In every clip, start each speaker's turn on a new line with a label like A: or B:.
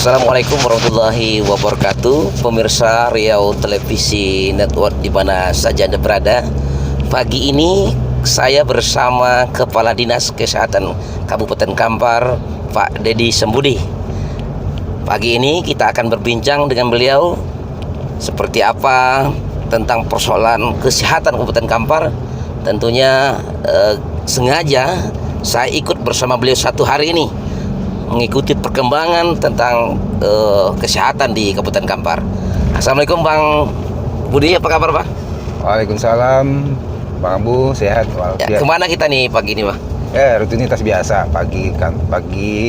A: Assalamualaikum warahmatullahi wabarakatuh. Pemirsa Riau Televisi Network di mana saja Anda berada. Pagi ini saya bersama Kepala Dinas Kesehatan Kabupaten Kampar, Pak Dedi Sembudi. Pagi ini kita akan berbincang dengan beliau seperti apa tentang persoalan kesehatan Kabupaten Kampar. Tentunya sengaja saya ikut bersama beliau satu hari ini mengikuti perkembangan tentang kesehatan di Kabupaten Kampar. Assalamualaikum Bang Budi, apa kabar Pak?
B: Waalaikumsalam, Bang Abu, sehat.
A: Ya, kemana kita nih pagi ini Pak?
B: Rutinitas biasa, pagi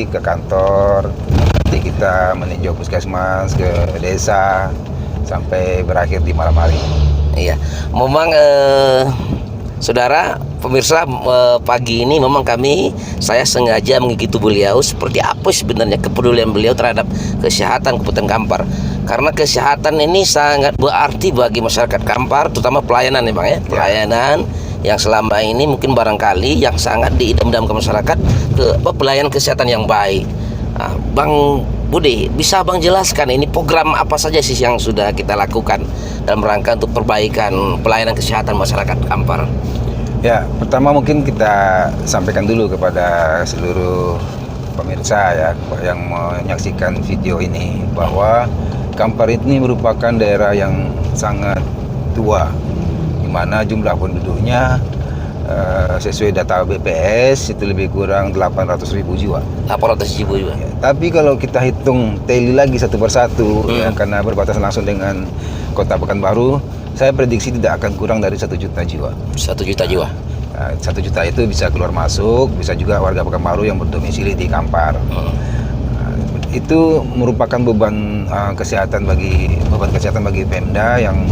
B: ke kantor, nanti kita meninjau puskesmas, ke desa, sampai berakhir di malam hari.
A: Iya, memang saudara pemirsa, pagi ini memang saya sengaja mengikuti beliau seperti apa sebenarnya kepedulian beliau terhadap kesehatan Kabupaten Kampar. Karena kesehatan ini sangat berarti bagi masyarakat Kampar, terutama pelayanan ya Bang ya. Pelayanan yang selama ini mungkin barangkali yang sangat diidam-idamkan masyarakat ke pelayanan kesehatan yang baik. Nah, Bang Budi, bisa Bang jelaskan ini program apa saja sih yang sudah kita lakukan dalam rangka untuk perbaikan pelayanan kesehatan masyarakat Kampar?
B: Ya, pertama mungkin kita sampaikan dulu kepada seluruh pemirsa ya yang menyaksikan video ini bahwa Kampar ini merupakan daerah yang sangat tua, di mana jumlah penduduknya sesuai data BPS itu lebih kurang 800.000 jiwa.
A: 800.000 jiwa.
B: Ya, tapi kalau kita hitung tally lagi satu persatu ya, karena berbatasan langsung dengan Kota Pekanbaru, saya prediksi tidak akan kurang dari 1 juta jiwa.
A: 1 juta jiwa.
B: 1 juta itu bisa keluar masuk, bisa juga warga Pekanbaru yang berdomisili di Kampar. Itu merupakan beban kesehatan bagi Pemda yang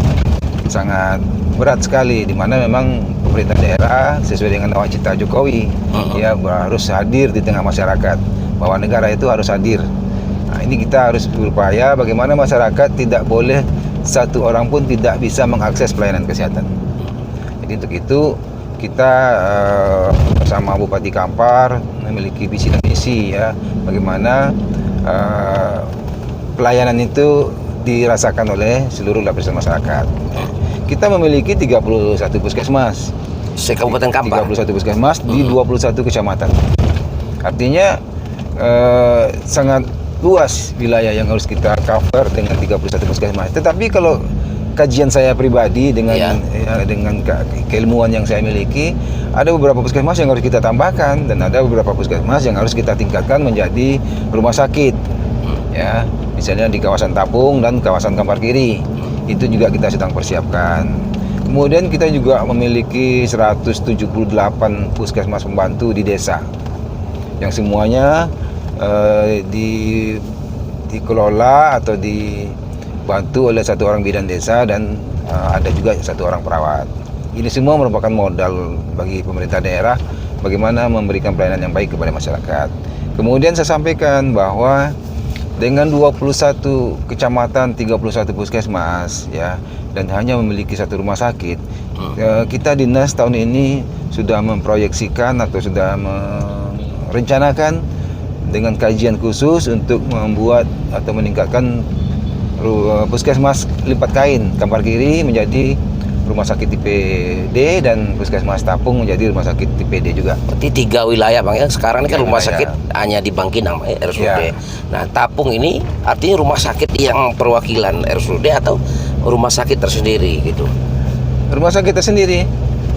B: sangat berat sekali, di mana memang pemerintah daerah sesuai dengan nawacita Jokowi ya harus hadir di tengah masyarakat, bahwa negara itu harus hadir. Nah, ini kita harus berupaya bagaimana masyarakat tidak boleh satu orang pun tidak bisa mengakses pelayanan kesehatan. Jadi untuk itu kita bersama Bupati Kampar memiliki visi dan misi ya, bagaimana pelayanan itu dirasakan oleh seluruh lapisan masyarakat. Kita memiliki 31 puskesmas
A: Se-Kabupaten Kampar.
B: 31 puskesmas di 21 kecamatan. Artinya sangat luas wilayah yang harus kita cover dengan 31 puskesmas. Tetapi kalau kajian saya pribadi dengan keilmuan yang saya miliki, ada beberapa puskesmas yang harus kita tambahkan dan ada beberapa puskesmas yang harus kita tingkatkan menjadi rumah sakit. Ya, misalnya di kawasan Tapung dan kawasan Kampar Kiri. Itu juga kita sedang persiapkan. Kemudian kita juga memiliki 178 puskesmas pembantu di desa yang semuanya dikelola atau dibantu oleh satu orang bidan desa dan ada juga satu orang perawat. Ini semua merupakan modal bagi pemerintah daerah bagaimana memberikan pelayanan yang baik kepada masyarakat. Kemudian saya sampaikan bahwa dengan 21 kecamatan, 31 puskesmas ya, dan hanya memiliki satu rumah sakit, kita dinas tahun ini sudah memproyeksikan atau sudah merencanakan dengan kajian khusus untuk membuat atau meningkatkan puskesmas lipat kain Kampar Kiri menjadi rumah sakit tipe D dan puskesmas Tapung menjadi rumah sakit tipe D juga.
A: Berarti 3 wilayah Bang ya. Sekarang ini kan rumah sakit hanya di Bangkinang RSUD. Ya. Nah, Tapung ini artinya rumah sakit yang perwakilan RSUD atau rumah sakit tersendiri gitu.
B: Rumah sakit tersendiri.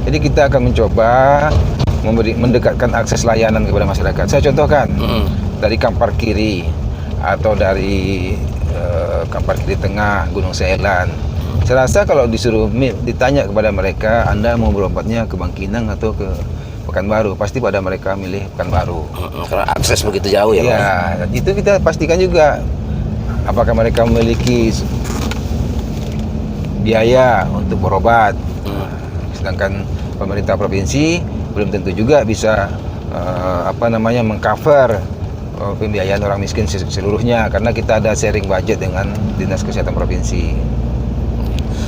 B: Jadi kita akan mencoba mendekatkan akses layanan kepada masyarakat. Saya contohkan dari Kampar Kiri atau dari Kampar Kiri Tengah, Gunung Seelan. Saya rasa kalau disuruh ditanya kepada mereka, Anda mau berobatnya ke Bangkinang atau ke Pekanbaru, pasti pada mereka milih Pekanbaru.
A: Karena akses begitu jauh ya.
B: Ya, itu kita pastikan juga apakah mereka memiliki biaya untuk berobat. Sedangkan pemerintah provinsi belum tentu juga bisa mengcover pembiayaan orang miskin seluruhnya, karena kita ada sharing budget dengan Dinas Kesehatan Provinsi.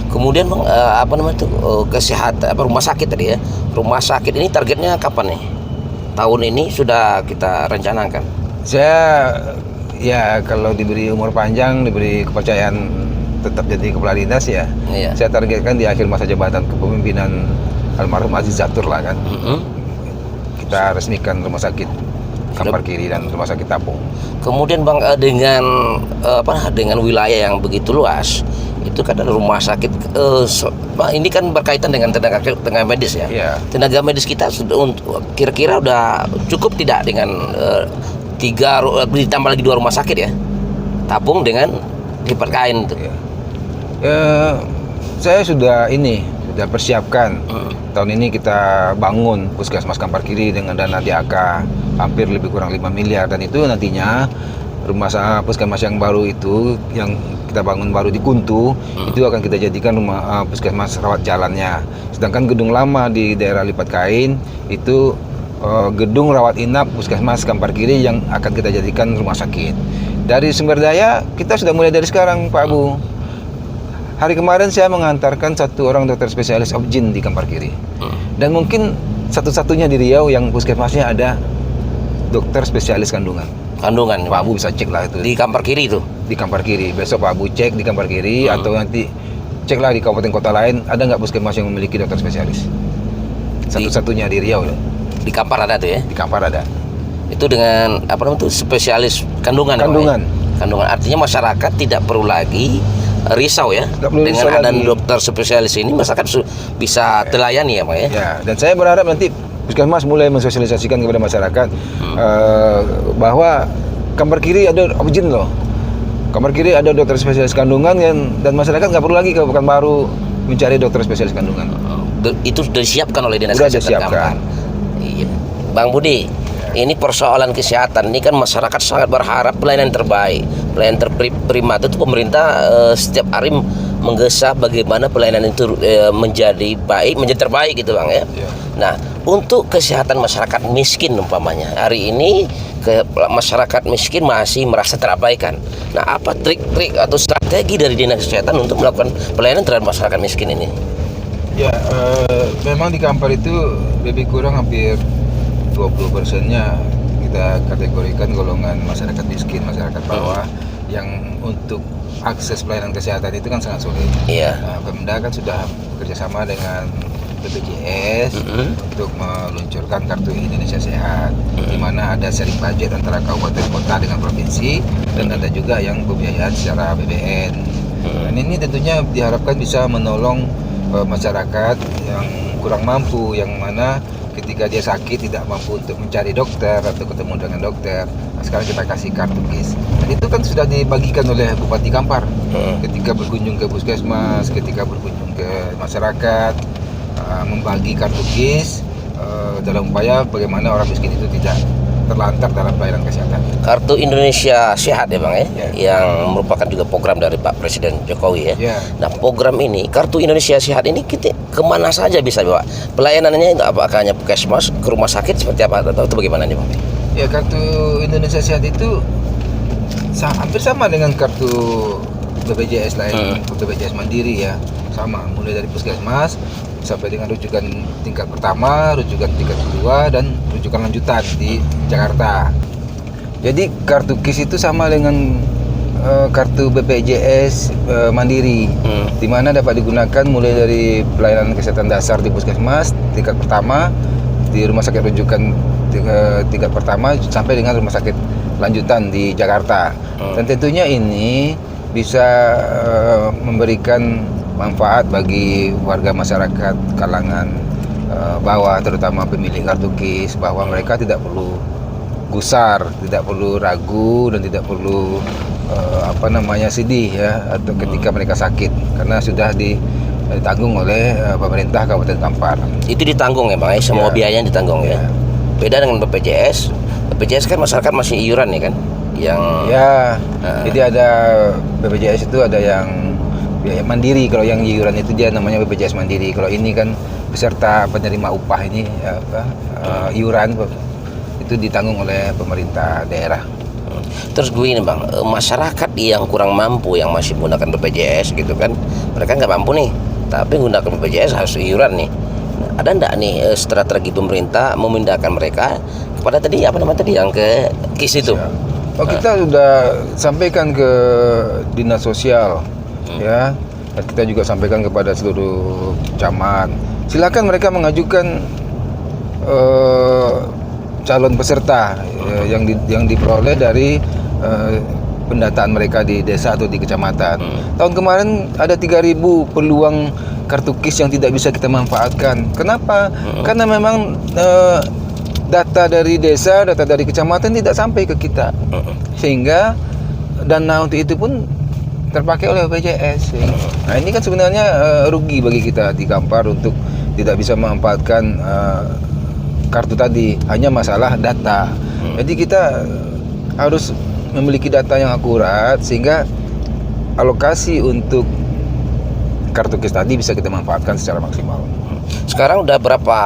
A: Kemudian Bang, kesehatan rumah sakit tadi ya. Rumah sakit ini targetnya kapan nih? Tahun ini sudah kita rencanakan.
B: Saya Ya kalau diberi umur panjang, diberi kepercayaan tetap jadi kepala dinas ya.
A: Iya.
B: Saya targetkan di akhir masa jabatan kepemimpinan almarhum Aziz Zatur lah kan. Kita resmikan rumah sakit Kampar Kiri dan rumah sakit Tapung.
A: Kemudian Bang, dengan dengan wilayah yang begitu luas, itu kan ada rumah sakit. Ini kan berkaitan dengan tenaga medis ya.
B: Iya.
A: Tenaga medis kita sudah kira-kira udah cukup tidak dengan ditambah lagi 2 rumah sakit ya, Tapung dengan Lipat Kain itu.
B: Ya. Saya sudah persiapkan. Tahun ini kita bangun Puskesmas Kampar Kiri dengan dana DAK hampir lebih kurang 5 miliar, dan itu nantinya puskesmas yang baru itu yang kita bangun baru di Kuntu itu akan kita jadikan rumah puskesmas rawat jalannya. Sedangkan gedung lama di daerah Lipat Kain itu gedung rawat inap Puskesmas Kampar Kiri yang akan kita jadikan rumah sakit. Dari sumber daya kita sudah mulai dari sekarang, Pak Abu. Hari kemarin saya mengantarkan 1 orang dokter spesialis obgyn di Kampar Kiri. Dan mungkin satu-satunya di Riau yang puskesmasnya ada dokter spesialis kandungan.
A: Kandungan.
B: Pak Abu bisa cek lah itu.
A: Di Kampar Kiri itu.
B: Di Kampar Kiri. Besok Pak Abu cek di Kampar Kiri atau nanti ceklah di kabupaten kota lain, ada nggak puskesmas yang memiliki dokter spesialis? Satu-satunya di Riau.
A: Di Kampar ada tuh ya.
B: Di Kampar ada.
A: Itu dengan spesialis kandungan.
B: Kandungan.
A: Kandungan artinya masyarakat tidak perlu lagi risau ya. Dengan ada dokter spesialis ini masyarakat bisa telayani ya Pak ya.
B: Ya, dan saya berharap nanti puskesmas mulai mensosialisasikan kepada masyarakat bahwa Kampar Kiri ada obgyn loh. Kampar Kiri ada dokter spesialis kandungan dan masyarakat nggak perlu lagi ke Pekanbaru mencari dokter spesialis kandungan.
A: Itu sudah disiapkan oleh Dinas
B: Sudah
A: Kesehatan Kampar. Iya. Bang Budi, ini persoalan kesehatan ini kan masyarakat sangat berharap pelayanan terbaik, pelayanan terprima itu pemerintah setiap hari menggesa bagaimana pelayanan itu menjadi terbaik gitu Bang ya. Nah, untuk kesehatan masyarakat miskin umpamanya hari ini masyarakat miskin masih merasa terabaikan. Nah, apa trik-trik atau strategi dari Dinas Kesehatan untuk melakukan pelayanan terhadap masyarakat miskin ini?
B: Ya, memang di Kampar itu lebih kurang hampir 20%-nya kita kategorikan golongan masyarakat miskin, masyarakat bawah yang untuk akses pelayanan kesehatan itu kan sangat sulit.
A: Iya.
B: Nah, Pemda kan sudah bekerjasama dengan BPJS untuk meluncurkan Kartu Indonesia Sehat, di mana ada sharing budget antara kabupaten kota dengan provinsi, dan ada juga yang pembiayaan secara BBN. Dan ini tentunya diharapkan bisa menolong masyarakat yang kurang mampu, yang mana ketika dia sakit tidak mampu untuk mencari dokter atau ketemu dengan dokter. Nah, sekarang kita kasih kartu KIS. Dan itu kan sudah dibagikan oleh Bupati Kampar ketika berkunjung ke puskesmas, ketika berkunjung ke masyarakat, membagi kartu KIS dalam upaya bagaimana orang miskin itu tidak terlantar dalam pelayanan kesehatan.
A: Kartu Indonesia Sehat ya Bang ya, yang merupakan juga program dari Pak Presiden Jokowi ya. Nah, program ini Kartu Indonesia Sehat ini kita kemana saja bisa Pak? Pelayanannya itu apakah hanya puskesmas, ke rumah sakit seperti apa atau bagaimana nih Bang?
B: Ya, Kartu Indonesia Sehat itu hampir sama dengan kartu BPJS lain, BPJS Mandiri ya, sama mulai dari puskesmas sampai dengan rujukan tingkat pertama, rujukan tingkat kedua, dan rujukan lanjutan di Jakarta. Jadi kartu KIS itu sama dengan kartu BPJS Mandiri, di mana dapat digunakan mulai dari pelayanan kesehatan dasar di puskesmas tingkat pertama, di rumah sakit rujukan tingkat pertama, sampai dengan rumah sakit lanjutan di Jakarta. Dan tentunya ini bisa memberikan manfaat bagi warga masyarakat kalangan bawah, terutama pemilik kartu KIS, bahwa mereka tidak perlu gusar, tidak perlu ragu, dan tidak perlu sedih ya atau ketika mereka sakit, karena sudah ditanggung oleh pemerintah Kabupaten Kampar. Itu
A: ditanggung ya Bang, semua biayanya ditanggung ya. Beda dengan BPJS. BPJS kan masyarakat masih iuran ya kan?
B: Jadi ada BPJS itu ada yang biaya mandiri. Kalau yang iuran itu dia namanya BPJS Mandiri. Kalau ini kan peserta penerima upah ini iuran itu ditanggung oleh pemerintah daerah.
A: Terus gue ini Bang, masyarakat yang kurang mampu yang masih menggunakan BPJS gitu kan, mereka nggak mampu nih, tapi menggunakan BPJS harus iuran nih. Ada enggak nih strategi pemerintah memindahkan mereka kepada yang ke KIS itu?
B: Oh, kita sudah sampaikan ke dinas sosial, ya. Dan kita juga sampaikan kepada seluruh camat. Silakan mereka mengajukan calon peserta yang diperoleh dari pendataan mereka di desa atau di kecamatan. Tahun kemarin ada 3.000 peluang kartu KIS yang tidak bisa kita manfaatkan. Kenapa? Karena memang data dari desa, data dari kecamatan tidak sampai ke kita, sehingga dana untuk itu pun terpakai oleh BPJS. Nah, ini kan sebenarnya rugi bagi kita di Kampar untuk tidak bisa memanfaatkan kartu tadi, hanya masalah data. Jadi kita harus memiliki data yang akurat sehingga alokasi untuk kartu KIS tadi bisa kita manfaatkan secara maksimal.
A: Sekarang udah berapa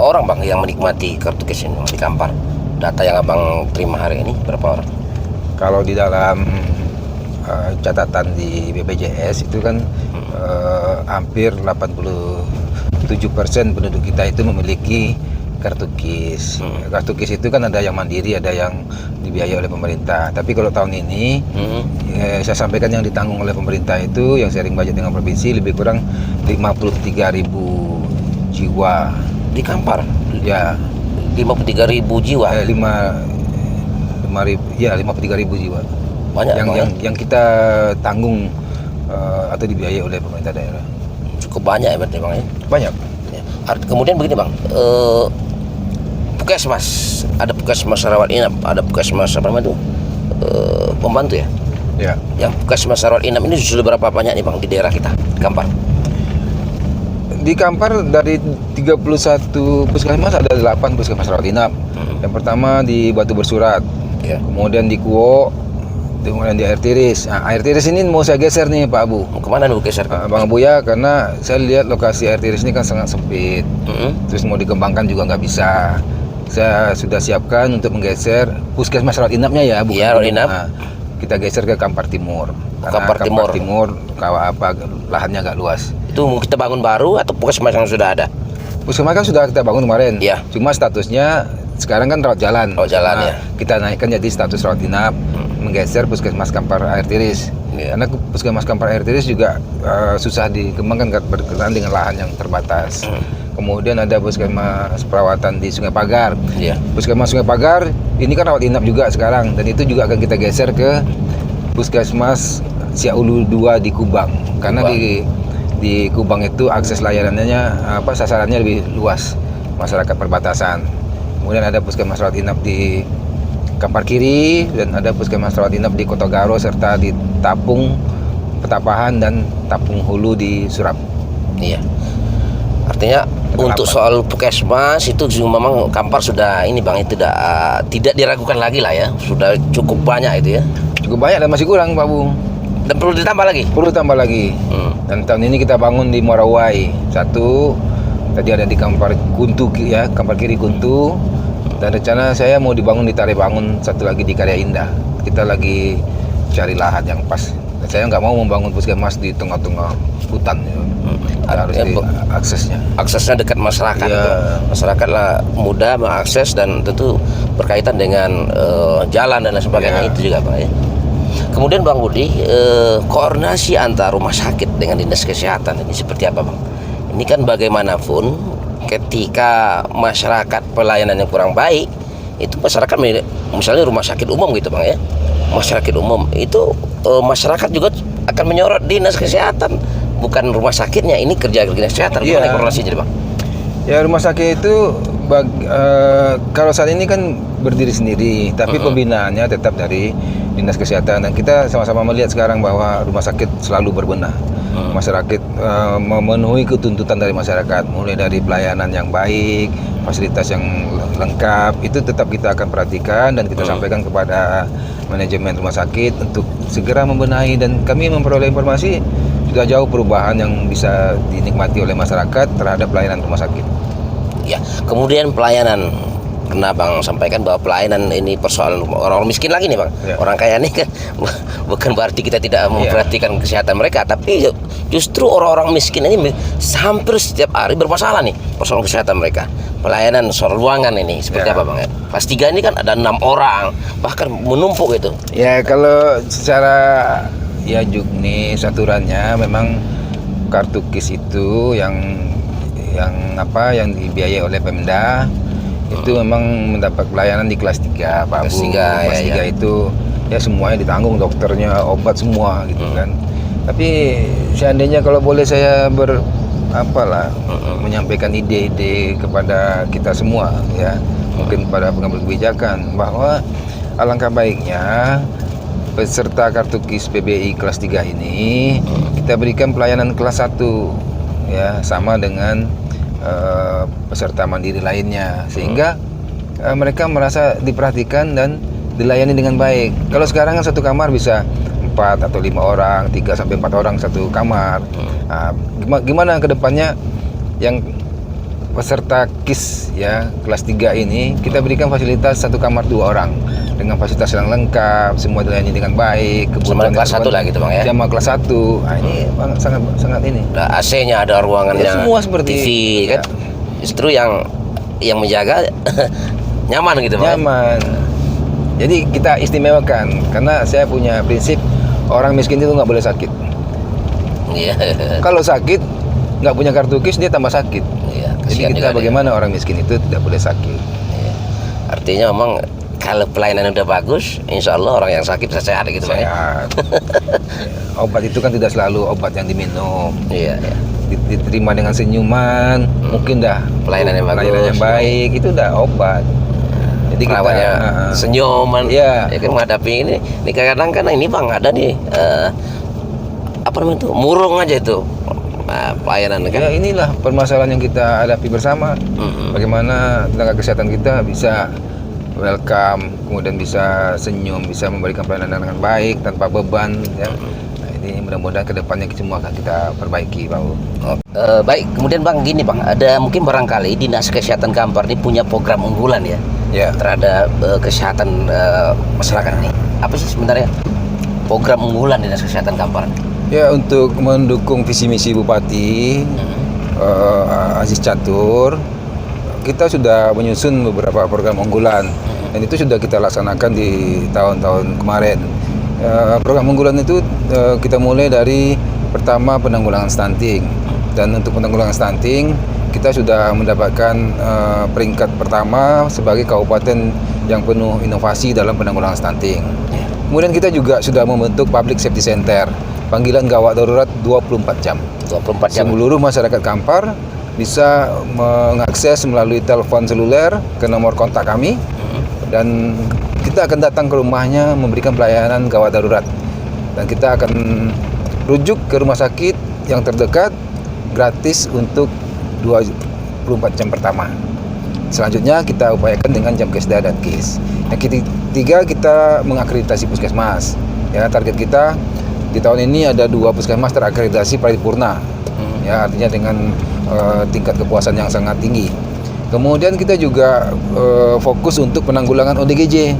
A: orang bang yang menikmati kartu KIS ini di Kampar? Data yang abang terima hari ini berapa orang?
B: Kalau di dalam catatan di BPJS itu kan hampir 87% penduduk kita itu memiliki kartu KIS. Kartu KIS itu kan ada yang mandiri, ada yang dibiayai oleh pemerintah. Tapi kalau tahun ini saya sampaikan yang ditanggung oleh pemerintah itu yang sharing budget dengan provinsi lebih kurang 53.000 jiwa
A: Di Kampar?
B: ya.
A: 53.000 jiwa?
B: 53.000 jiwa
A: Banyak bang, ya?
B: yang kita tanggung atau dibiayai oleh pemerintah daerah.
A: Cukup banyak ya berarti bang ya?
B: Banyak.
A: Ya. Kemudian begini bang, Puskesmas, ada Puskesmas rawat inap, ada Puskesmas apa namanya itu, pembantu ya?
B: Ya.
A: Yang Puskesmas rawat inap ini sudah berapa banyak nih bang di daerah kita, Kampar?
B: Di Kampar dari 31 puskesmas ada 8 puskesmas rawat inap. Yang pertama di Batu Bersurat,
A: Ya.
B: kemudian di Kuwo, kemudian di Air Tiris. Nah, Air Tiris ini mau saya geser nih Pak Abu.
A: Kemana nih geser?
B: Bang Abu ya, karena saya lihat lokasi Air Tiris ini kan sangat sempit. Terus mau dikembangkan juga nggak bisa. Saya sudah siapkan untuk menggeser puskesmas rawat inapnya ya, bukan?
A: Iya, rawat inap.
B: Nah, kita geser ke Kampar Timur. Karena
A: Kampar Timur.
B: Lahannya agak luas.
A: Itu mau kita bangun baru atau Puskesmas yang sudah ada?
B: Puskesmas kan sudah kita bangun kemarin.
A: Iya.
B: Cuma statusnya sekarang kan rawat jalan.
A: Rawat jalan, ya.
B: Kita naikkan jadi status rawat inap, menggeser puskesmas Kampar Air Tiris.
A: Iya.
B: Karena puskesmas Kampar Air Tiris juga susah dikembangkan berkenaan dengan lahan yang terbatas. Kemudian ada puskesmas perawatan di Sungai Pagar.
A: Iya.
B: Puskesmas Sungai Pagar ini kan rawat inap juga sekarang, dan itu juga akan kita geser ke puskesmas Siaulu 2 di Kubang. Karena di Kubang itu akses layanannya sasarannya lebih luas, masyarakat perbatasan. Kemudian ada puskesmas rawat inap di Kampar Kiri, dan ada puskesmas rawat inap di Kota Garo serta di Tapung, Petapahan, dan Tapung Hulu di Surab.
A: Iya. Artinya untuk soal Puskesmas itu memang Kampar sudah ini bang, tidak diragukan lagi lah ya, sudah cukup banyak itu ya.
B: Cukup banyak dan masih kurang Pak Bu.
A: Dan perlu ditambah lagi.
B: Perlu tambah lagi. Dan tahun ini kita bangun di Morawai 1, tadi ada di Kampar Kuntu ya, Kampar Kiri Kuntu, dan rencana saya mau dibangun di Tarebangun, satu lagi di Karya Indah. Kita lagi cari lahan yang pas. Dan saya nggak mau membangun puskesmas di tengah-tengah hutan. Harus di aksesnya.
A: Aksesnya dekat masyarakat.
B: Iya.
A: Itu. Masyarakat lah mudah mengakses, dan tentu berkaitan dengan jalan dan lain sebagainya.
B: Iya.
A: Itu juga bang ya. Kemudian Bang Budi, koordinasi antara rumah sakit dengan dinas kesehatan ini seperti apa Bang? Ini kan bagaimanapun ketika masyarakat pelayanan yang kurang baik, itu masyarakat misalnya rumah sakit umum gitu Bang ya, masyarakat umum itu masyarakat juga akan menyorot dinas kesehatan, bukan rumah sakitnya, ini kerja dinas kesehatan.
B: Iya.
A: Bagaimana koordinasinya Bang?
B: Ya, rumah sakit itu kalau saat ini kan berdiri sendiri, tapi pembinaannya tetap dari dinas kesehatan, dan kita sama-sama melihat sekarang bahwa rumah sakit selalu berbenah. Masyarakat memenuhi ketuntutan dari masyarakat, mulai dari pelayanan yang baik, fasilitas yang lengkap, itu tetap kita akan perhatikan dan kita sampaikan kepada manajemen rumah sakit untuk segera membenahi, dan kami memperoleh informasi sudah jauh perubahan yang bisa dinikmati oleh masyarakat terhadap pelayanan rumah sakit.
A: Ya, kemudian pelayanan pernah Bang sampaikan bahwa pelayanan ini persoalan orang miskin lagi nih Bang.
B: Ya.
A: Orang kaya ini kan bukan berarti kita tidak memperhatikan kesehatan mereka, tapi justru orang-orang miskin ini hampir setiap hari bermasalah nih persoalan kesehatan mereka. Pelayanan soal ruangan ini seperti apa Bang? Kelas 3 ini kan ada 6 orang, bahkan menumpuk itu.
B: Ya kalau secara ya juknis aturannya memang kartu KIS itu yang dibiayai oleh Pemda itu memang mendapat pelayanan di kelas 3 Pak
A: Kelas
B: Bu.
A: 3,
B: Kelas 3 itu ya semuanya ditanggung, dokternya, obat semua gitu kan. Tapi seandainya kalau boleh saya menyampaikan ide-ide kepada kita semua ya, mungkin pada pengambil kebijakan, bahwa alangkah baiknya peserta kartu KIS PBI kelas 3 ini kita berikan pelayanan kelas 1 ya, sama dengan peserta mandiri lainnya, sehingga mereka merasa diperhatikan dan dilayani dengan baik. Kalau sekarang kan satu kamar bisa 4 atau 5 orang, 3 sampai 4 orang satu kamar. Nah, gimana ke depannya yang peserta KIS ya kelas 3 ini kita berikan fasilitas satu kamar 2 orang dengan fasilitas yang lengkap, semua dilayani dengan baik.
A: Sama kelas 1 lah gitu Bang ya.
B: Sama kelas 1. Nah, ini Bang, sangat ini.
A: Ada AC-nya, ada ruangannya,
B: Ya, semua seperti
A: TV kan. Justru yang menjaga nyaman gitu Bang.
B: Nyaman. Jadi kita istimewakan karena saya punya prinsip orang miskin itu nggak boleh sakit.
A: Iya.
B: Kalau sakit nggak punya kartu KIS dia tambah sakit.
A: Iya,
B: Jadi
A: kasihan
B: kita
A: juga
B: bagaimana orang miskin itu tidak boleh sakit.
A: dia. Iya. Artinya memang kalau pelayanan udah bagus, insya Allah orang yang sakit bisa sehat gitu Bang ya.
B: Sehat. Ya, obat itu kan tidak selalu obat yang diminum.
A: Iya, iya.
B: Diterima dengan senyuman, mungkin dah
A: Pelayanan yang bagus.
B: pelayanan yang baik itu udah obat. Jadi
A: Perawatnya senyuman,
B: Iya.
A: ya kan menghadapi ini kadang kan ini Bang ada nih apa namanya itu murung aja itu pelayanan kan.
B: Ya inilah permasalahan yang kita hadapi bersama. Bagaimana tenaga kesehatan kita bisa welcome, kemudian bisa senyum, bisa memberikan pelayanan dengan baik tanpa beban. Ya. Nah, ini mudah-mudahan kedepannya semua akan kita perbaiki, Pak.
A: Baik, kemudian Bang gini Bang, ada mungkin barangkali Dinas Kesehatan Kampar ini punya program unggulan ya, terhadap kesehatan masyarakat ini. Apa sih sebenarnya program unggulan Dinas Kesehatan Kampar?
B: Ya, untuk mendukung visi misi Bupati Aziz Catur, kita sudah menyusun beberapa program unggulan dan itu sudah kita laksanakan di tahun-tahun kemarin. Program unggulan itu kita mulai dari pertama penanggulangan stunting, dan untuk penanggulangan stunting kita sudah mendapatkan peringkat pertama sebagai kabupaten yang penuh inovasi dalam penanggulangan stunting. Kemudian kita juga sudah membentuk public safety center, panggilan gawat darurat 24 jam.
A: 24 jam.
B: Seluruh masyarakat Kampar bisa mengakses melalui telepon seluler ke nomor kontak kami, dan kita akan datang ke rumahnya memberikan pelayanan gawat darurat, dan kita akan rujuk ke rumah sakit yang terdekat gratis untuk 24 jam pertama. Selanjutnya kita upayakan dengan jam kesda dan KIS. Yang ketiga, kita mengakreditasi puskesmas. Ya, target kita di tahun ini ada 2 puskesmas terakreditasi paripurna. Ya, artinya dengan tingkat kepuasan yang sangat tinggi. Kemudian kita juga fokus untuk penanggulangan ODGJ,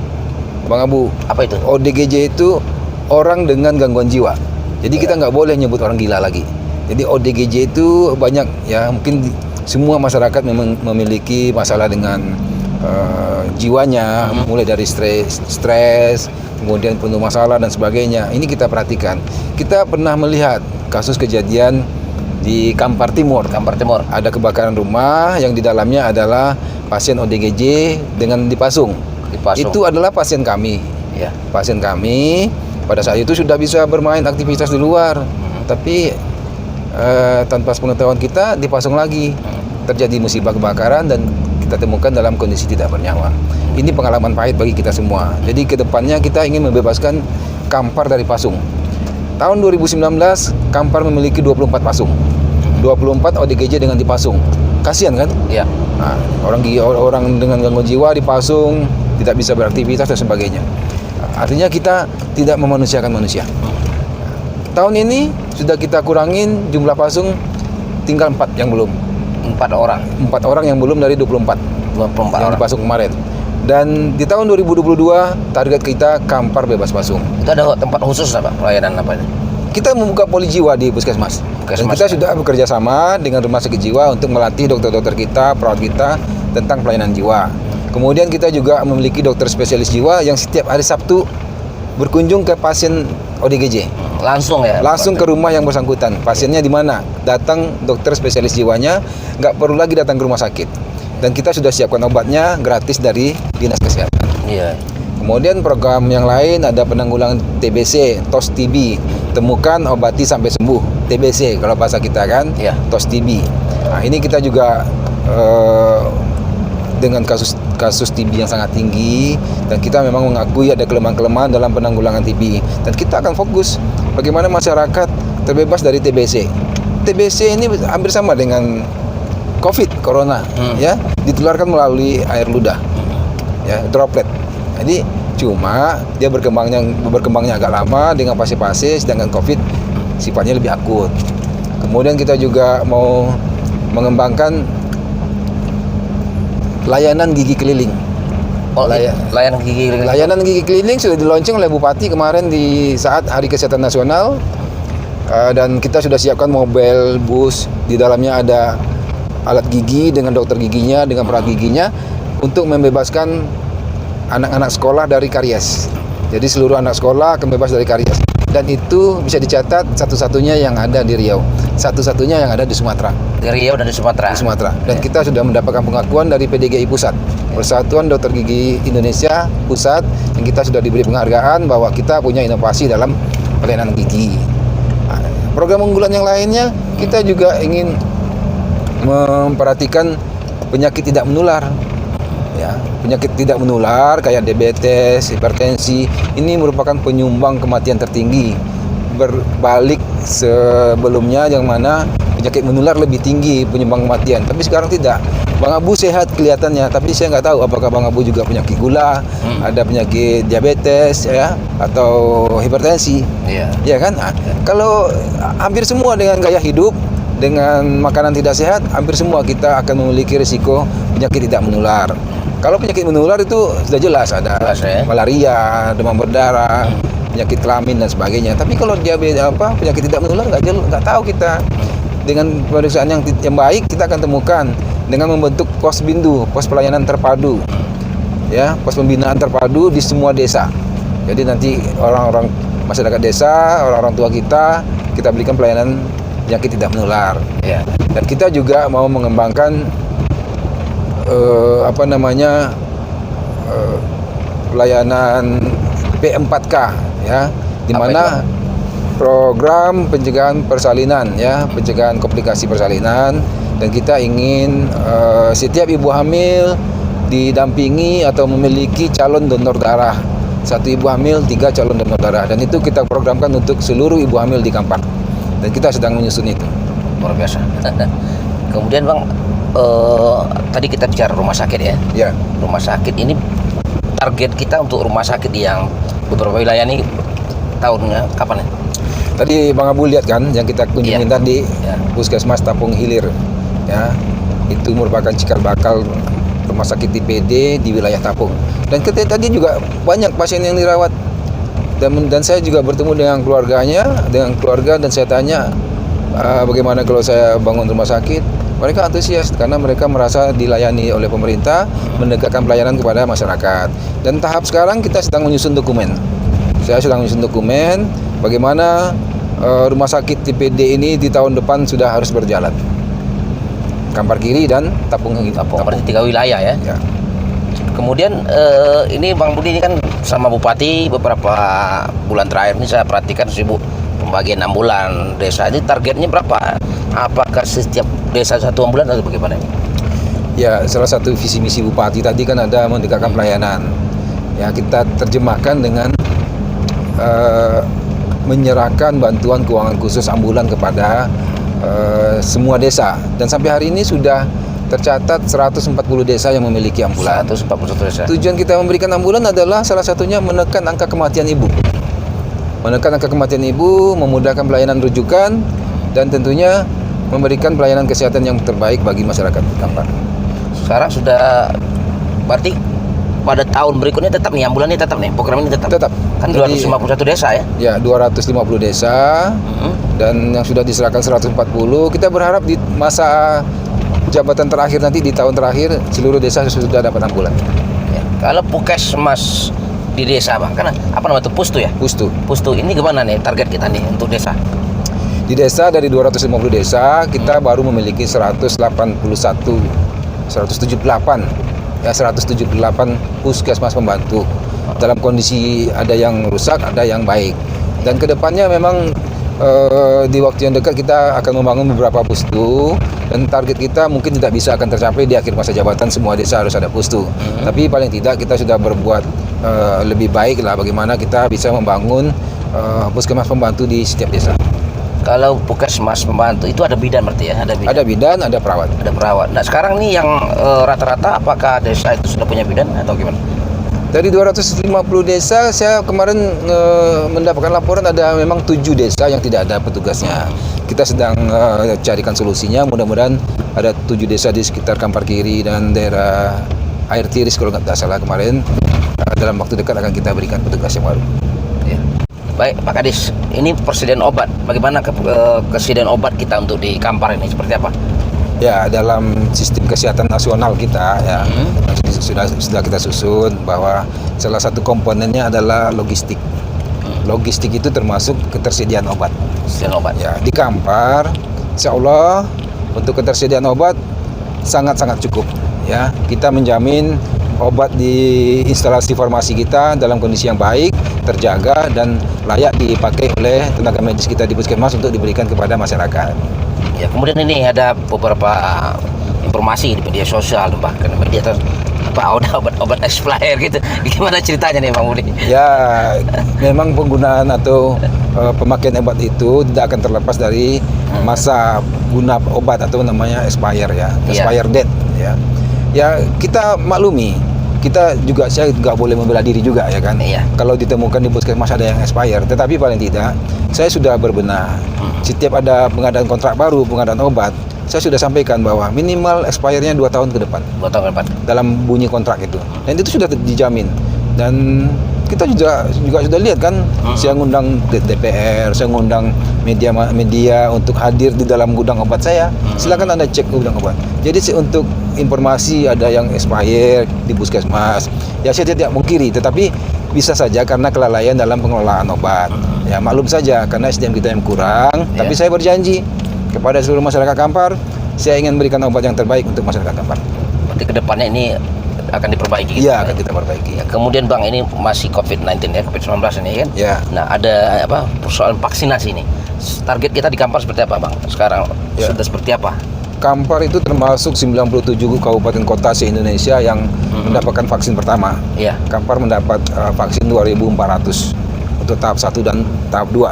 B: Bang Abu.
A: Apa itu?
B: ODGJ itu orang dengan gangguan jiwa. Jadi kita nggak boleh nyebut orang gila lagi. Jadi ODGJ itu banyak ya, mungkin semua masyarakat memiliki masalah dengan jiwanya, mulai dari stres, kemudian penuh masalah dan sebagainya. Ini kita perhatikan. Kita pernah melihat kasus kejadian di Kampar Timur. Ada kebakaran rumah yang di dalamnya adalah pasien ODGJ dengan dipasung. Itu adalah pasien kami.
A: Ya.
B: Pasien kami pada saat itu sudah bisa bermain aktivitas di luar, tapi tanpa sepengetahuan kita dipasung lagi. Terjadi musibah kebakaran dan kita temukan dalam kondisi tidak bernyawa. Ini pengalaman pahit bagi kita semua. Jadi kedepannya kita ingin membebaskan Kampar dari pasung. Tahun 2019 Kampar memiliki 24 pasung, 24 ODGJ dengan dipasung. Kasihan kan?
A: Iya.
B: Nah, orang dengan gangguan jiwa dipasung, tidak bisa beraktivitas dan sebagainya. Artinya kita tidak memanusiakan manusia. Tahun ini sudah kita kurangin jumlah pasung, tinggal 4 yang belum.
A: 4 orang.
B: 4 orang yang belum dari 24. yang dipasung kemarin. Dan di tahun 2022 target kita Kampar bebas pasung.
A: Itu ada tempat khusus apa pelayanan apa ini?
B: Kita membuka poli jiwa di Puskesmas. Dan kita sudah bekerja sama dengan rumah sakit jiwa untuk melatih dokter-dokter kita, perawat kita tentang pelayanan jiwa. Kemudian kita juga memiliki dokter spesialis jiwa yang setiap hari Sabtu berkunjung ke pasien ODGJ.
A: Langsung ya?
B: Langsung ke rumah yang bersangkutan. Pasiennya di mana? Datang dokter spesialis jiwanya, nggak perlu lagi datang ke rumah sakit. Dan kita sudah siapkan obatnya gratis dari Dinas Kesehatan.
A: Iya.
B: Kemudian program yang lain ada penanggulangan TBC, TOS TB. Temukan, obati sampai sembuh. TBC kalau bahasa kita kan,
A: Iya.
B: TOS TB. Nah, ini kita juga dengan kasus TB yang sangat tinggi, dan kita memang mengakui ada kelemahan-kelemahan dalam penanggulangan TB. Dan kita akan fokus bagaimana masyarakat terbebas dari TBC. TBC ini hampir sama dengan COVID, corona, ya, ditularkan melalui air ludah, ya, droplet. Jadi cuma dia berkembangnya agak lama dengan fase-fase, sedangkan COVID sifatnya lebih akut. Kemudian kita juga mau mengembangkan layanan gigi keliling.
A: Oh, layanan gigi keliling.
B: Layanan gigi keliling sudah dilaunching oleh Bupati kemarin di saat Hari Kesehatan Nasional, dan kita sudah siapkan mobil bus, di dalamnya ada alat gigi dengan dokter giginya, dengan perawat giginya, untuk membebaskan anak-anak sekolah dari karies. Jadi seluruh anak sekolah akan bebas dari karies. Dan itu bisa dicatat satu-satunya yang ada di Riau, satu-satunya yang ada di Sumatera.
A: Di Riau dan di Sumatera.
B: Di Sumatera. Dan kita sudah mendapatkan pengakuan dari PDGI Pusat, Persatuan Dokter Gigi Indonesia Pusat, yang kita sudah diberi penghargaan bahwa kita punya inovasi dalam pelayanan gigi. Nah, program unggulan yang lainnya, kita juga ingin memperhatikan penyakit tidak menular. Ya, penyakit tidak menular kayak diabetes, hipertensi, ini merupakan penyumbang kematian tertinggi. Berbalik sebelumnya yang mana penyakit menular lebih tinggi penyumbang kematian, tapi sekarang tidak. Bang Abu sehat kelihatannya, tapi saya nggak tahu apakah Bang Abu juga penyakit gula, ada penyakit diabetes, ya, atau hipertensi.
A: Iya.
B: Ya kan? Nah, kalau hampir semua dengan gaya hidup, dengan makanan tidak sehat, hampir semua kita akan memiliki risiko penyakit tidak menular. Kalau penyakit menular itu sudah jelas, ada malaria, demam berdarah, penyakit kelamin dan sebagainya. Tapi kalau diabetes penyakit tidak menular nggak tahu kita. Dengan pemeriksaan yang baik kita akan temukan dengan membentuk pos bindu, pos pelayanan terpadu, ya, pos pembinaan terpadu di semua desa. Jadi nanti orang-orang masyarakat desa, orang-orang tua kita berikan pelayanan penyakit tidak menular.
A: Ya.
B: Dan kita juga mau mengembangkan pelayanan P4K, ya, di mana program pencegahan persalinan, ya, pencegahan komplikasi persalinan, dan kita ingin setiap ibu hamil didampingi atau memiliki calon donor darah. Satu ibu hamil 3 calon donor darah, dan itu kita programkan untuk seluruh ibu hamil di Kampar, dan kita sedang menyusun itu.
A: Luar biasa. Kemudian Bang, tadi kita bicara rumah sakit ya.
B: Ya.
A: Rumah sakit ini target kita untuk rumah sakit yang beberapa wilayah ini tahunnya kapan ya?
B: Tadi Bang Abu lihat kan yang kita kunjungi tadi, Puskesmas Tapung Hilir, ya, itu merupakan cikal bakal rumah sakit TPD di wilayah Tapung. Dan tadi juga banyak pasien yang dirawat, dan saya juga bertemu dengan keluarga, dan saya tanya bagaimana kalau saya bangun rumah sakit. Mereka antusias karena mereka merasa dilayani oleh pemerintah, menegakkan pelayanan kepada masyarakat. Dan tahap sekarang kita sedang menyusun dokumen. Saya sedang menyusun dokumen bagaimana rumah sakit TPD ini di tahun depan sudah harus berjalan. Kampar Kiri dan Tapung.
A: Berarti 3 wilayah ya.
B: Ya.
A: Kemudian ini Bang Budi ini kan sama Bupati beberapa bulan terakhir ini saya perhatikan sibuk pembagian ambulan desa. Ini targetnya berapa? Apakah setiap desa 1 ambulan atau bagaimana?
B: Ya, salah satu visi misi Bupati tadi kan ada mendekatkan pelayanan. Ya, kita terjemahkan dengan menyerahkan bantuan keuangan khusus ambulan kepada semua desa. Dan sampai hari ini sudah tercatat 140 desa yang memiliki ambulan.
A: 141 desa.
B: Tujuan kita memberikan ambulan adalah salah satunya menekan angka kematian ibu. Menekan angka kematian ibu, memudahkan pelayanan rujukan, dan tentunya memberikan pelayanan kesehatan yang terbaik bagi masyarakat Kampar.
A: Sekarang sudah berarti pada tahun berikutnya tetap nih, ambulan ini tetap nih, program ini tetap.
B: Tetap.
A: Kan
B: Jadi,
A: 251 desa ya.
B: Ya, 250 desa dan yang sudah diserahkan 140. Kita berharap di masa jabatan terakhir nanti, di tahun terakhir, seluruh desa sudah dapat ambulan.
A: Ya. Kalau Puskesmas di desa Bang, karena apa namanya itu Pustu ya?
B: Pustu.
A: Pustu ini gimana nih target kita nih untuk desa?
B: Di desa dari 250 desa kita baru memiliki 178 puskesmas pembantu. Dalam kondisi ada yang rusak, ada yang baik. Dan kedepannya memang di waktu yang dekat kita akan membangun beberapa pustu, dan target kita mungkin tidak bisa akan tercapai di akhir masa jabatan semua desa harus ada pustu. Tapi paling tidak kita sudah berbuat lebih baik lah bagaimana kita bisa membangun puskesmas pembantu di setiap desa.
A: Kalau Puskesmas pembantu itu ada bidan berarti ya?
B: Ada bidan, ada perawat.
A: Ada perawat. Nah sekarang nih yang rata-rata apakah desa itu sudah punya bidan atau gimana?
B: Dari 250 desa, saya kemarin mendapatkan laporan ada memang 7 desa yang tidak ada petugasnya. Kita sedang carikan solusinya, mudah-mudahan ada 7 desa di sekitar Kampar Kiri dan daerah Air Tiris kalau nggak salah kemarin. Dalam waktu dekat akan kita berikan petugas yang baru.
A: Ya. Baik Pak Kadis, ini persediaan obat. Bagaimana kesediaan obat kita untuk di Kampar ini seperti apa?
B: Ya, dalam sistem kesehatan nasional kita ya sudah kita susun bahwa salah satu komponennya adalah logistik. Logistik itu termasuk ketersediaan obat.
A: Kesediaan obat.
B: Ya, di Kampar, insya Allah untuk ketersediaan obat sangat-sangat cukup. Ya, kita menjamin obat di instalasi farmasi kita dalam kondisi yang baik, terjaga dan layak dipakai oleh tenaga medis kita di puskesmas untuk diberikan kepada masyarakat.
A: Ya, kemudian ini ada beberapa informasi di media sosial, bahkan media obat expired gitu. Gimana ceritanya nih Bang Budi?
B: Ya, memang penggunaan atau pemakaian obat itu tidak akan terlepas dari masa guna obat atau namanya expire ya, expire date ya. Ya, kita maklumi, kita juga, saya nggak boleh membela diri juga ya kan.
A: Iya.
B: Kalau ditemukan di puskesmas ada yang expire, tetapi paling tidak saya sudah berbenah. Setiap ada pengadaan kontrak baru, pengadaan obat, saya sudah sampaikan bahwa minimal expire-nya 2 tahun ke depan.
A: 2 tahun ke depan.
B: Dalam bunyi kontrak itu. Dan itu sudah dijamin. Dan kita juga sudah lihat kan, saya ngundang DPR, saya ngundang media untuk hadir di dalam gudang obat saya. Silakan Anda cek gudang obat. Jadi untuk informasi ada yang expire di puskesmas, ya saya tidak mungkiri, tetapi bisa saja karena kelalaian dalam pengelolaan obat. Ya maklum saja karena SDM kita yang kurang, tapi saya berjanji kepada seluruh masyarakat Kampar, saya ingin memberikan obat yang terbaik untuk masyarakat Kampar.
A: Berarti kedepannya ini akan diperbaiki.
B: Iya, akan kita perbaiki.
A: Ya, kemudian Bang, ini masih COVID-19 ya, COVID-19 ini kan?
B: Ya.
A: Nah, ada persoalan vaksinasi ini. Target kita di Kampar seperti apa Bang? Sekarang sudah seperti apa?
B: Kampar itu termasuk 97 kabupaten kota se-Indonesia yang mendapatkan vaksin pertama.
A: Iya.
B: Kampar mendapat vaksin 2.400 untuk tahap 1 dan tahap 2.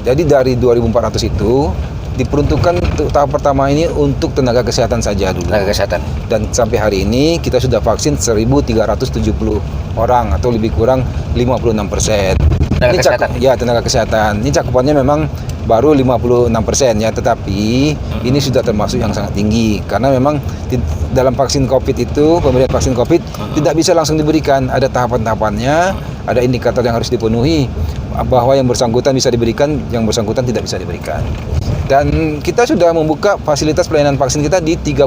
B: Jadi dari 2.400 itu diperuntukkan untuk tahap pertama ini untuk tenaga kesehatan saja dulu.
A: Tenaga kesehatan.
B: Dan sampai hari ini kita sudah vaksin 1.370 orang atau lebih kurang 56%.
A: Tenaga kesehatan?
B: Ya, tenaga kesehatan. Ini cakupannya memang baru 56% ya, tetapi ini sudah termasuk yang sangat tinggi karena memang dalam vaksin COVID itu, pemberian vaksin COVID tidak bisa langsung diberikan, ada tahapan-tahapannya, ada indikator yang harus dipenuhi bahwa yang bersangkutan bisa diberikan, yang bersangkutan tidak bisa diberikan. Dan kita sudah membuka fasilitas pelayanan vaksin kita di 31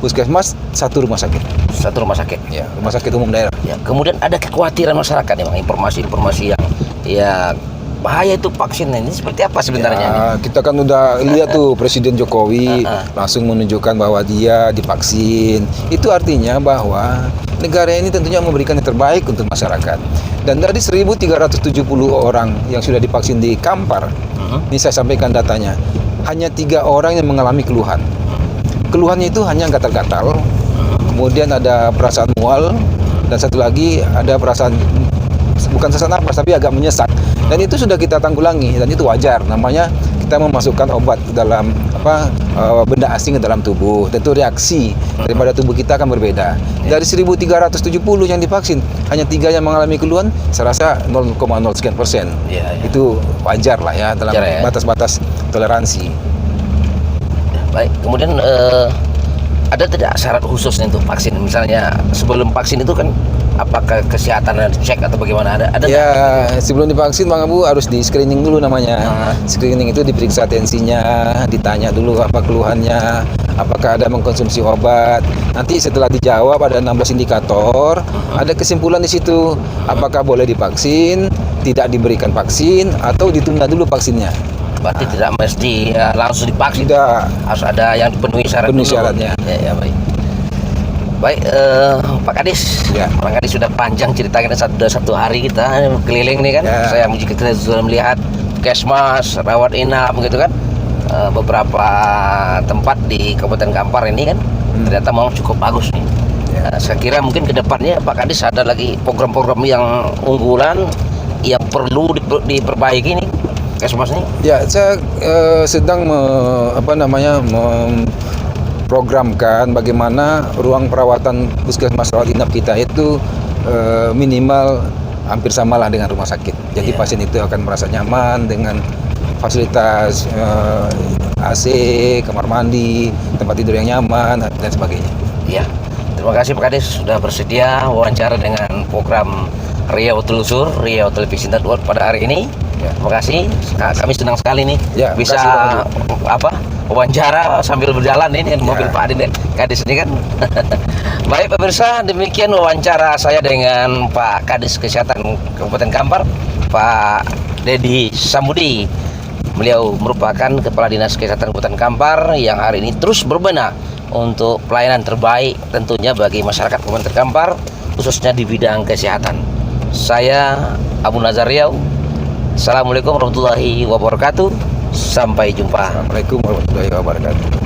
B: puskesmas, 1 rumah sakit.
A: 1 rumah sakit.
B: Ya, rumah sakit umum daerah.
A: Ya, kemudian ada kekhawatiran masyarakat nih Bang, informasi-informasi yang ya bahaya itu vaksin ini seperti apa sebenarnya?
B: Ya, kita kan udah lihat tuh Presiden Jokowi langsung menunjukkan bahwa dia divaksin. Itu artinya bahwa negara ini tentunya memberikan yang terbaik untuk masyarakat. Dan dari 1.370 orang yang sudah divaksin di Kampar, ini saya sampaikan datanya, hanya 3 orang yang mengalami keluhan. Keluhannya itu hanya gatal-gatal, kemudian ada perasaan mual, dan satu lagi ada perasaan bukan sesak napas tapi agak menyesak. Dan itu sudah kita tanggulangi dan itu wajar, namanya kita memasukkan obat ke dalam benda asing ke dalam tubuh. Tentu reaksi daripada tubuh kita akan berbeda. Dari 1.370 yang divaksin, hanya 3 yang mengalami keluhan, saya rasa 0,0 sekian persen. Itu wajar lah ya dalam batas-batas toleransi.
A: Baik, kemudian Ada tidak syarat khusus untuk vaksin? Misalnya sebelum vaksin itu kan apakah kesehatan cek atau bagaimana? Ada
B: Ya, sebelum divaksin Bang Abu harus di screening dulu namanya. Screening itu diperiksa tensinya, ditanya dulu apa keluhannya, apakah ada mengkonsumsi obat. Nanti setelah dijawab ada 16 indikator, ada kesimpulan di situ. Apakah boleh divaksin, tidak diberikan vaksin, atau ditunda dulu vaksinnya.
A: Berarti tidak mesti langsung divaksin.
B: Tidak.
A: Harus ada yang dipenuhi syarat
B: Penuhi
A: dulu.
B: syaratnya.
A: Ya, baik. Baik, Pak Kadis.
B: Ya.
A: Pak Kadis sudah panjang ceritanya, sudah satu hari kita keliling nih kan.
B: Ya.
A: Saya kita sudah melihat Puskesmas, rawat inap gitu kan. Beberapa tempat di Kabupaten Kampar ini kan ternyata memang cukup bagus nih.
B: Ya.
A: Saya kira mungkin ke depannya Pak Kadis ada lagi program-program yang unggulan yang perlu diperbaiki nih Puskesmas ini.
B: Ya, saya sedang memprogramkan bagaimana ruang perawatan puskesmas rawat inap kita itu minimal hampir samalah dengan rumah sakit. Jadi pasien itu akan merasa nyaman dengan fasilitas AC, kamar mandi, tempat tidur yang nyaman dan sebagainya.
A: Ya, terima kasih Pak Kadis sudah bersedia wawancara dengan program Riau Telusur, Riau Televisi Network pada hari ini.
B: Ya.
A: Terima kasih, kami senang sekali nih
B: Ya,
A: bisa
B: makasih,
A: wawancara sambil berjalan ini dengan mobil Pak Kadis ini kan. Baik pemirsa, demikian wawancara saya dengan Pak Kadis Kesehatan Kabupaten Kampar, Pak Dedi Samudi. Beliau merupakan Kepala Dinas Kesehatan Kabupaten Kampar yang hari ini terus berbenah untuk pelayanan terbaik tentunya bagi masyarakat Kabupaten Kampar, khususnya di bidang kesehatan. Saya Abu Nazar Riau. Assalamualaikum warahmatullahi wabarakatuh. Sampai jumpa.
B: Assalamualaikum warahmatullahi wabarakatuh.